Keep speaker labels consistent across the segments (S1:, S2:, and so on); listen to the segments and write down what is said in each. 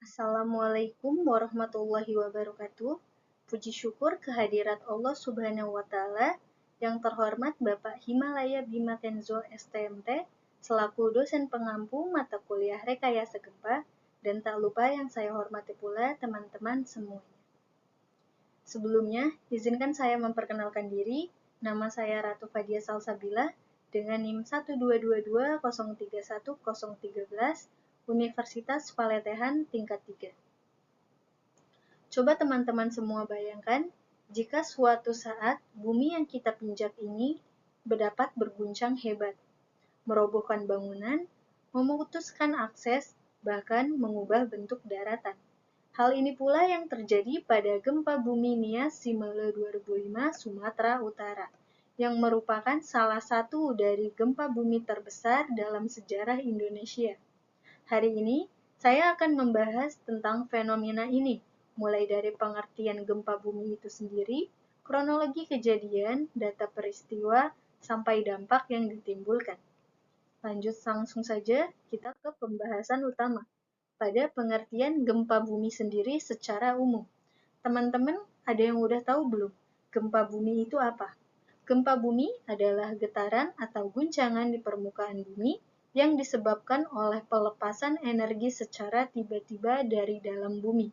S1: Assalamualaikum warahmatullahi wabarakatuh. Puji syukur kehadirat Allah Subhanahu wa Ta'ala, yang terhormat Bapak Himalaya Bima Kenzo STMT selaku dosen pengampu mata kuliah Rekayasa Gempa, dan tak lupa yang saya hormati pula teman-teman semuanya. Sebelumnya, izinkan saya memperkenalkan diri. Nama saya Ratu Fadia Salsabila dengan NIM 12220310013 Universitas Paletehan tingkat 3. Coba teman-teman semua bayangkan, jika suatu saat bumi yang kita pinjak ini dapat berguncang hebat, merobohkan bangunan, memutuskan akses, bahkan mengubah bentuk daratan. Hal ini pula yang terjadi pada gempa bumi Nias Simele 2005 Sumatera Utara, yang merupakan salah satu dari gempa bumi terbesar dalam sejarah Indonesia. Hari ini, saya akan membahas tentang fenomena ini, mulai dari pengertian gempa bumi itu sendiri, kronologi kejadian, data peristiwa, sampai dampak yang ditimbulkan. Lanjut langsung saja kita ke pembahasan utama. Pada pengertian gempa bumi sendiri secara umum. Teman-teman, ada yang udah tahu belum? Gempa bumi itu apa? Gempa bumi adalah getaran atau guncangan di permukaan bumi yang disebabkan oleh pelepasan energi secara tiba-tiba dari dalam bumi.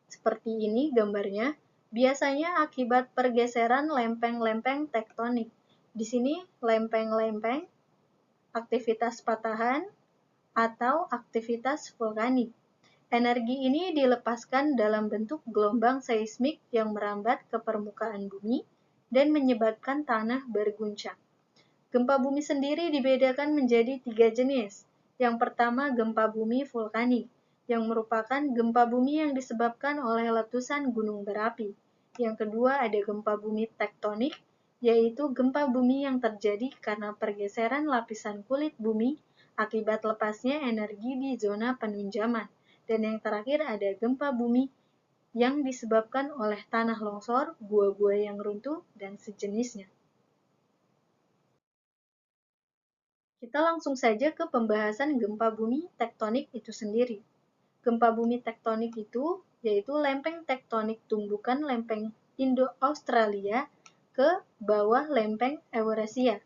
S1: Seperti ini gambarnya, biasanya akibat pergeseran lempeng-lempeng tektonik. Di sini lempeng-lempeng, aktivitas patahan, atau aktivitas vulkanik. Energi ini dilepaskan dalam bentuk gelombang seismik yang merambat ke permukaan bumi dan menyebabkan tanah berguncang. Gempa bumi sendiri dibedakan menjadi 3 jenis. Yang pertama, gempa bumi vulkanik, yang merupakan gempa bumi yang disebabkan oleh letusan gunung berapi. Yang kedua, ada gempa bumi tektonik, yaitu gempa bumi yang terjadi karena pergeseran lapisan kulit bumi akibat lepasnya energi di zona penunjaman. Dan yang terakhir ada gempa bumi yang disebabkan oleh tanah longsor, gua-gua yang runtuh, dan sejenisnya. Kita langsung saja ke pembahasan gempa bumi tektonik itu sendiri. Gempa bumi tektonik itu yaitu lempeng tektonik tumbukan lempeng Indo-Australia ke bawah lempeng Eurasia.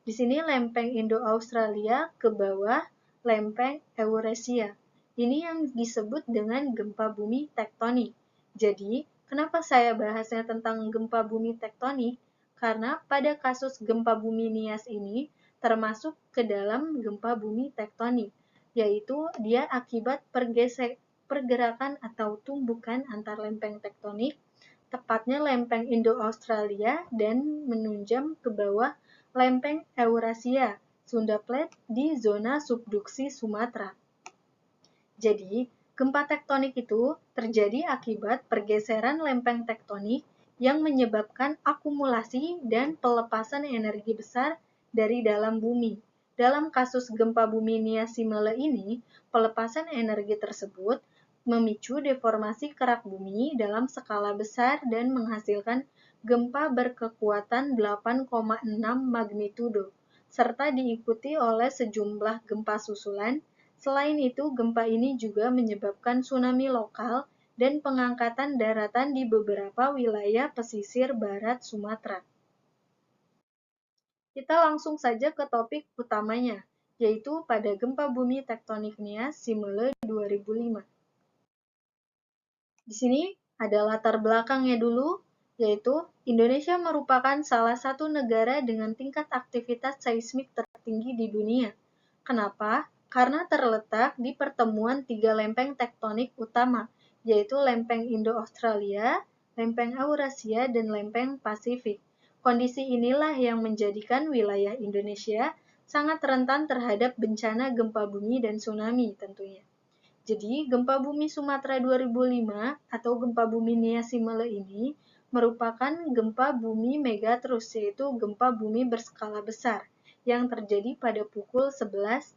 S1: Di sini lempeng Indo-Australia ke bawah lempeng Eurasia. Ini yang disebut dengan gempa bumi tektonik. Jadi, kenapa saya bahasnya tentang gempa bumi tektonik? Karena pada kasus gempa bumi Nias ini termasuk ke dalam gempa bumi tektonik, yaitu dia akibat pergerakan atau tumbukan antar lempeng tektonik, tepatnya lempeng Indo-Australia dan menunjam ke bawah lempeng Eurasia, Sunda Plate di zona subduksi Sumatera. Jadi, gempa tektonik itu terjadi akibat pergeseran lempeng tektonik yang menyebabkan akumulasi dan pelepasan energi besar dari dalam bumi. Dalam kasus gempa bumi Nias Simele ini, pelepasan energi tersebut memicu deformasi kerak bumi dalam skala besar dan menghasilkan gempa berkekuatan 8,6 magnitudo, serta diikuti oleh sejumlah gempa susulan. Selain itu, gempa ini juga menyebabkan tsunami lokal dan pengangkatan daratan di beberapa wilayah pesisir barat Sumatera. Kita langsung saja ke topik utamanya, yaitu pada gempa bumi tektonik Nias Simele 2005. Di sini ada latar belakangnya dulu, yaitu Indonesia merupakan salah satu negara dengan tingkat aktivitas seismik tertinggi di dunia. Kenapa? Karena terletak di pertemuan 3 lempeng tektonik utama, yaitu lempeng Indo-Australia, lempeng Eurasia, dan lempeng Pasifik. Kondisi inilah yang menjadikan wilayah Indonesia sangat rentan terhadap bencana gempa bumi dan tsunami tentunya. Jadi, gempa bumi Sumatera 2005 atau gempa bumi Nias Simele ini merupakan gempa bumi megatrus, yaitu gempa bumi berskala besar yang terjadi pada pukul 11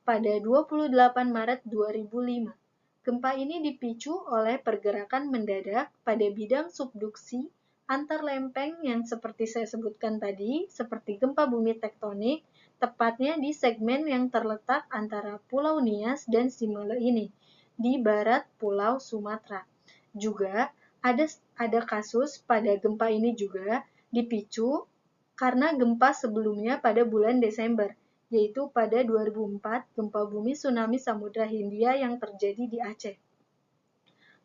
S1: pada 28 Maret 2005. Gempa ini dipicu oleh pergerakan mendadak pada bidang subduksi antar lempeng yang seperti saya sebutkan tadi, seperti gempa bumi tektonik, tepatnya di segmen yang terletak antara Pulau Nias dan Simele ini. di barat Pulau Sumatera. Juga ada kasus pada gempa ini juga dipicu karena gempa sebelumnya pada bulan Desember, yaitu pada 2004 gempa bumi tsunami Samudra Hindia yang terjadi di Aceh.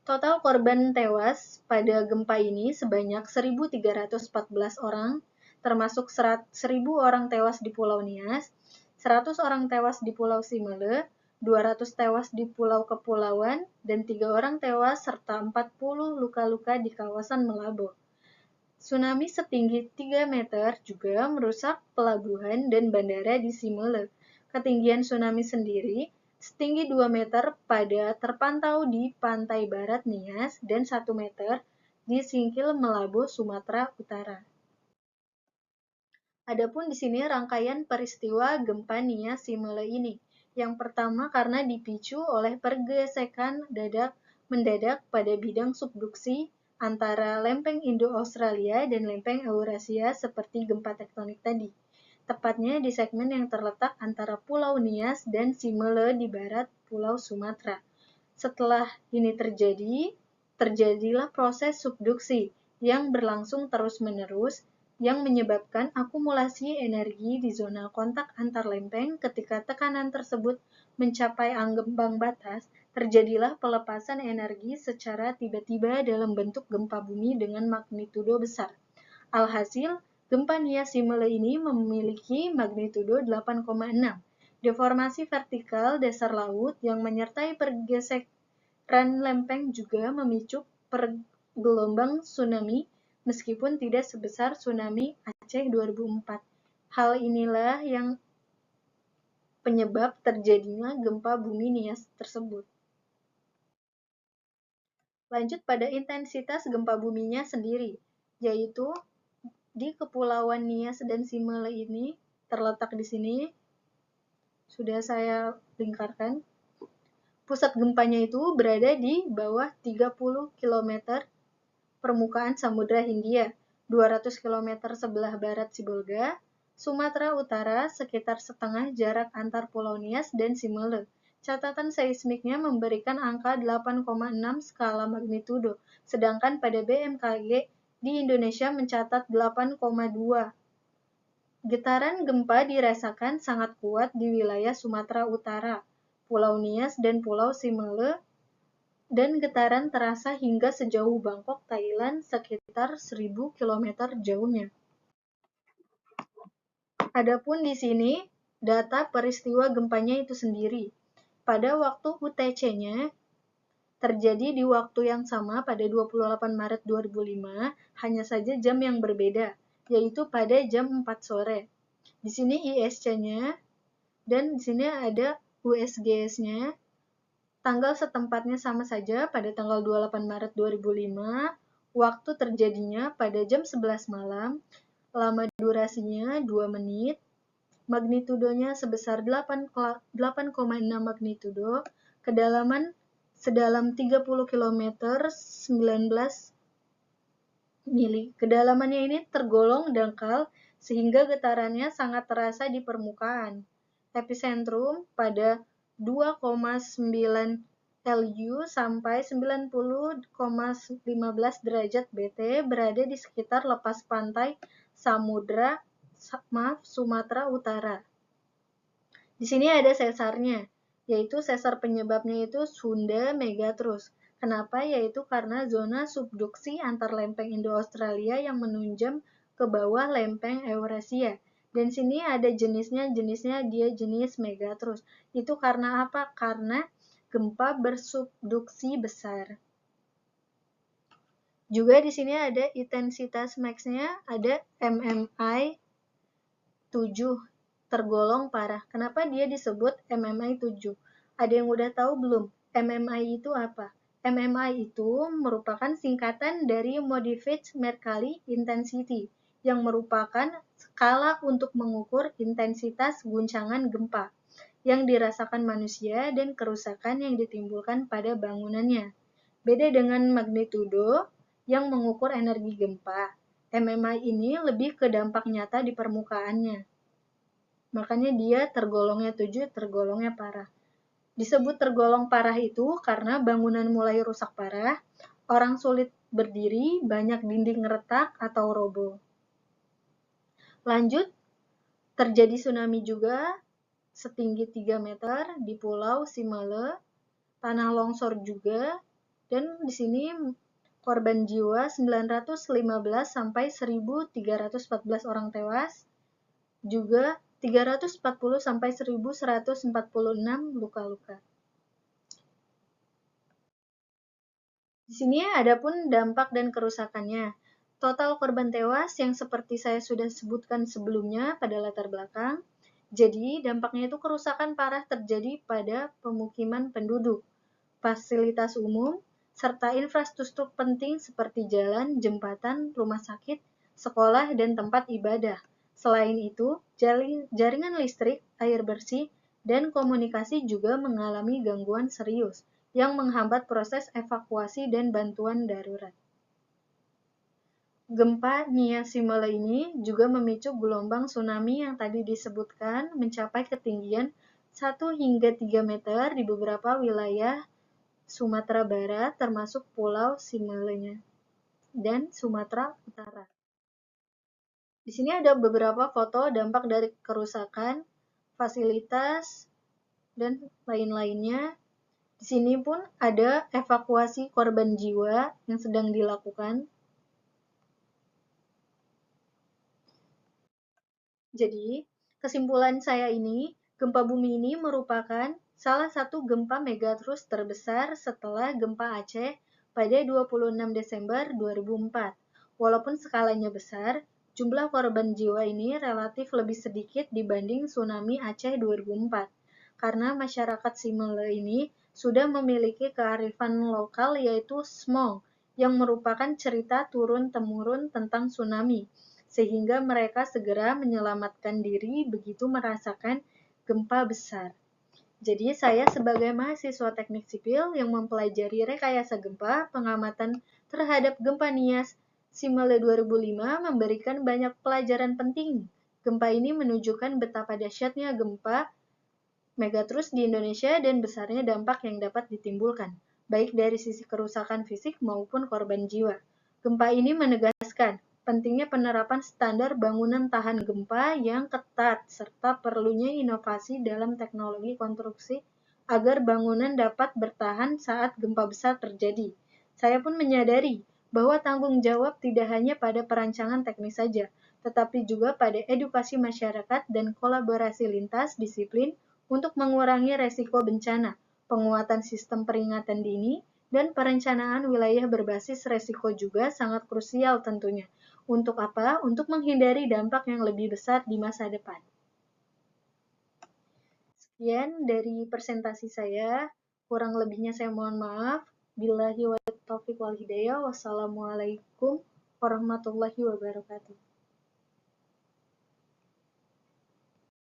S1: Total korban tewas pada gempa ini sebanyak 1.314 orang, termasuk 1.000 orang tewas di Pulau Nias, 100 orang tewas di Pulau Simele, 200 tewas di Pulau Kepulauan, dan 3 orang tewas serta 40 luka-luka di kawasan Melambo. Tsunami setinggi 3 meter juga merusak pelabuhan dan bandara di Simele. Ketinggian tsunami sendiri setinggi 2 meter pada terpantau di pantai barat Nias dan 1 meter di Singkil Melabo, Sumatera Utara. Adapun di sini rangkaian peristiwa gempa Nias Simele ini. Yang pertama karena dipicu oleh pergesekan mendadak pada bidang subduksi antara lempeng Indo-Australia dan lempeng Eurasia seperti gempa tektonik tadi. Tepatnya di segmen yang terletak antara Pulau Nias dan Simele di barat Pulau Sumatera. Setelah ini terjadilah proses subduksi yang berlangsung terus-menerus yang menyebabkan akumulasi energi di zona kontak antar lempeng. Ketika tekanan tersebut mencapai ambang batas, terjadilah pelepasan energi secara tiba-tiba dalam bentuk gempa bumi dengan magnitudo besar. Alhasil, gempa Nias Simele ini memiliki magnitudo 8,6. Deformasi vertikal dasar laut yang menyertai pergeseran lempeng juga memicu gelombang tsunami meskipun tidak sebesar tsunami Aceh 2004. Hal inilah yang penyebab terjadinya gempa bumi Nias tersebut. Lanjut pada intensitas gempa buminya sendiri, yaitu di Kepulauan Nias dan Simele ini terletak di sini, sudah saya lingkarkan. Pusat gempanya itu berada di bawah 30 km permukaan Samudra Hindia, 200 km sebelah barat Sibolga, Sumatera Utara, sekitar setengah jarak antar Pulau Nias dan Simele. Catatan seismiknya memberikan angka 8,6 skala magnitudo, sedangkan pada BMKG di Indonesia mencatat 8,2. Getaran gempa dirasakan sangat kuat di wilayah Sumatera Utara, Pulau Nias, dan Pulau Simele, dan getaran terasa hingga sejauh Bangkok, Thailand, sekitar 1.000 km jauhnya. Adapun di sini, data peristiwa gempanya itu sendiri. Pada waktu UTC-nya, terjadi di waktu yang sama pada 28 Maret 2005, hanya saja jam yang berbeda, yaitu pada jam 4 sore. Di sini ISC-nya dan di sini ada USGS-nya. Tanggal setempatnya sama saja pada tanggal 28 Maret 2005, waktu terjadinya pada jam 11 malam, lama durasinya 2 menit, magnitudonya sebesar 8,6 magnitudo, kedalaman sedalam 30 km 19 mili. Kedalamannya ini tergolong dangkal sehingga getarannya sangat terasa di permukaan. Epicentrum pada 2,9 LU sampai 90,15 derajat BT berada di sekitar lepas pantai Sumatera Utara. Di sini ada sesarnya, yaitu sesar penyebabnya itu Sunda Megatrus. Kenapa? Yaitu karena zona subduksi antar lempeng Indo-Australia yang menunjam ke bawah lempeng Eurasia. Dan sini ada jenisnya dia jenis Megatrus. Itu karena apa? Karena gempa bersubduksi besar. Juga di sini ada intensitas max-nya, ada MMI 7. Tergolong parah. Kenapa dia disebut MMI 7? Ada yang udah tahu belum? MMI itu apa? MMI itu merupakan singkatan dari Modified Mercalli Intensity, yang merupakan skala untuk mengukur intensitas guncangan gempa yang dirasakan manusia dan kerusakan yang ditimbulkan pada bangunannya. Beda dengan magnitudo yang mengukur energi gempa, MMI ini lebih ke dampak nyata di permukaannya. Makanya dia tergolongnya 7, tergolongnya parah. Disebut tergolong parah itu karena bangunan mulai rusak parah, orang sulit berdiri, banyak dinding retak atau roboh. Lanjut, terjadi tsunami juga setinggi 3 meter di Pulau Simele, tanah longsor juga, dan di sini korban jiwa 915 sampai 1.314 orang tewas, juga 340 sampai 1.146 luka-luka. Di sini ada pun dampak dan kerusakannya. Total korban tewas yang seperti saya sudah sebutkan sebelumnya pada latar belakang. Jadi, dampaknya itu kerusakan parah terjadi pada pemukiman penduduk, fasilitas umum, serta infrastruktur penting seperti jalan, jembatan, rumah sakit, sekolah, dan tempat ibadah. Selain itu, jaringan listrik, air bersih, dan komunikasi juga mengalami gangguan serius yang menghambat proses evakuasi dan bantuan darurat. Gempa Nia Simele ini juga memicu gelombang tsunami yang tadi disebutkan mencapai ketinggian 1 hingga 3 meter di beberapa wilayah Sumatera Barat termasuk Pulau Simele dan Sumatera Utara. Di sini ada beberapa foto dampak dari kerusakan, fasilitas, dan lain-lainnya. Di sini pun ada evakuasi korban jiwa yang sedang dilakukan. Jadi, kesimpulan saya ini, gempa bumi ini merupakan salah satu gempa megatrus terbesar setelah gempa Aceh pada 26 Desember 2004. Walaupun skalanya besar, jumlah korban jiwa ini relatif lebih sedikit dibanding tsunami Aceh 2004. Karena masyarakat Simele ini sudah memiliki kearifan lokal yaitu Smong, yang merupakan cerita turun-temurun tentang tsunami, sehingga mereka segera menyelamatkan diri begitu merasakan gempa besar. Jadi saya sebagai mahasiswa teknik sipil yang mempelajari rekayasa gempa, pengamatan terhadap gempa Nias Simele 2005 memberikan banyak pelajaran penting. Gempa ini menunjukkan betapa dahsyatnya gempa megatrus di Indonesia dan besarnya dampak yang dapat ditimbulkan, baik dari sisi kerusakan fisik maupun korban jiwa. Gempa ini menegaskan pentingnya penerapan standar bangunan tahan gempa yang ketat, serta perlunya inovasi dalam teknologi konstruksi agar bangunan dapat bertahan saat gempa besar terjadi. Saya pun menyadari bahwa tanggung jawab tidak hanya pada perancangan teknis saja, tetapi juga pada edukasi masyarakat dan kolaborasi lintas disiplin untuk mengurangi resiko bencana, penguatan sistem peringatan dini, dan perencanaan wilayah berbasis resiko juga sangat krusial tentunya. Untuk apa? Untuk menghindari dampak yang lebih besar di masa depan. Sekian dari presentasi saya. Kurang lebihnya saya mohon maaf. Billahi wa taufiq wal hidayah. Wassalamualaikum warahmatullahi wabarakatuh.